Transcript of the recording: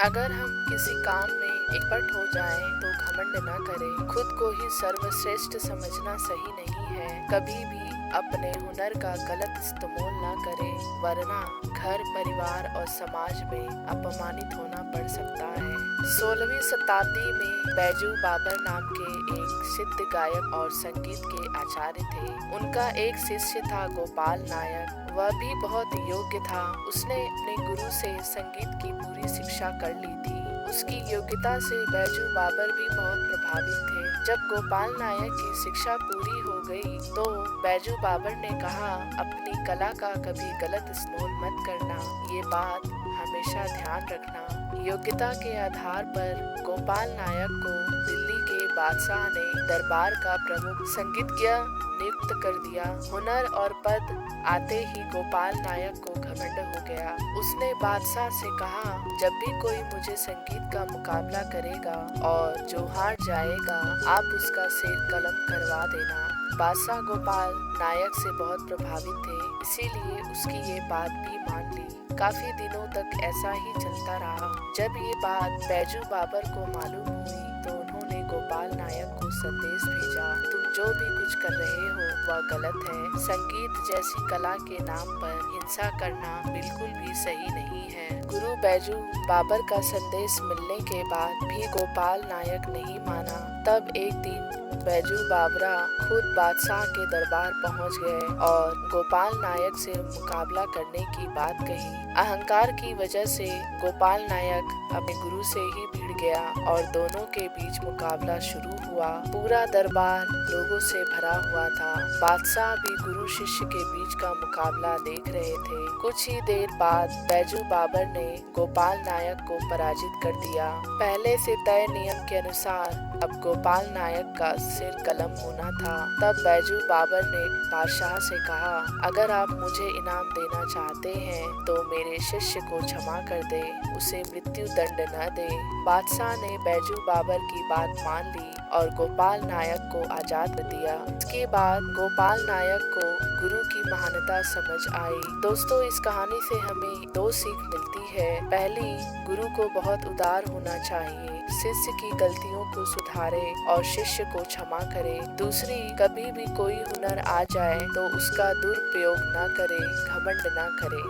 अगर हम किसी काम में एक्सपर्ट हो जाएं तो घमंड न करें। खुद को ही सर्वश्रेष्ठ समझना सही नहीं है। कभी भी अपने हुनर का गलत इस्तेमाल न करें, वरना घर, परिवार और समाज में अपमानित होना पड़ सकता है। 16वीं शताब्दी में बैजू बाबर नाम के एक सिद्ध गायक और संगीत के आचार्य थे। उनका एक शिष्य था गोपाल नायक। वह भी बहुत योग्य था। उसने अपने गुरु से संगीत की पूरी शिक्षा कर ली थी। उसकी योग्यता से बैजू बाबर भी बहुत प्रभावित थे। जब गोपाल नायक की शिक्षा पूरी हो गई तो बैजू बाबर ने कहा, अपनी कला का कभी गलत इस्तेमाल मत करना, ये बात हमेशा ध्यान रखना। योग्यता के आधार पर गोपाल नायक को दिल्ली के बादशाह ने दरबार का प्रमुख संगीतज्ञ नियुक्त कर दिया। हुनर और पद आते ही गोपाल नायक को घमंड हो गया। उसने बादशाह से कहा, जब भी कोई मुझे संगीत का मुकाबला करेगा और जो हार जाएगा, आप उसका सिर कलम करवा देना। बादशाह गोपाल नायक से बहुत प्रभावित थे, इसीलिए उसकी ये बात भी मान ली। काफी दिनों तक ऐसा ही चलता रहा। जब ये बात बैजू बाबर को मालूम हुई तो उन्होंने गोपाल नायक को संदेश भेजा, तुम जो भी कुछ कर रहे हो वह गलत है। संगीत जैसी कला के नाम पर हिंसा करना बिल्कुल भी सही नहीं है। गुरु बैजू बाबर का संदेश मिलने के बाद भी गोपाल नायक नहीं माना। तब एक दिन बैजू बाबरा खुद बादशाह के दरबार पहुंच गए और गोपाल नायक से मुकाबला करने की बात कही। अहंकार की वजह से गोपाल नायक अपने गुरु से ही भिड़ गया और दोनों के बीच मुकाबला शुरू हुआ। पूरा दरबार लोगों से भरा हुआ था। बादशाह भी गुरु शिष्य के बीच का मुकाबला देख रहे थे। कुछ ही देर बाद बैजू बाबर ने गोपाल नायक को पराजित कर दिया। पहले से तय नियम के अनुसार अब गोपाल नायक का सिर कलम होना था। तब बैजू बाबर ने बादशाह से कहा, अगर आप मुझे इनाम देना चाहते हैं तो मेरे शिष्य को क्षमा कर दे, उसे मृत्यु दंड न दे। बादशाह ने बैजू बाबर की बात मान ली और गोपाल नायक को आजाद कर दिया। इसके बाद गोपाल नायक को गुरु की महानता समझ आई। दोस्तों, इस कहानी से हमें दो सीख मिलती है। पहली, गुरु को बहुत उदार होना चाहिए, शिष्य की गलतियों को सुधारे और शिष्य को क्षमा करे। दूसरी, कभी भी कोई हुनर आ जाए तो उसका दुरुपयोग न करे, घमंड न करे।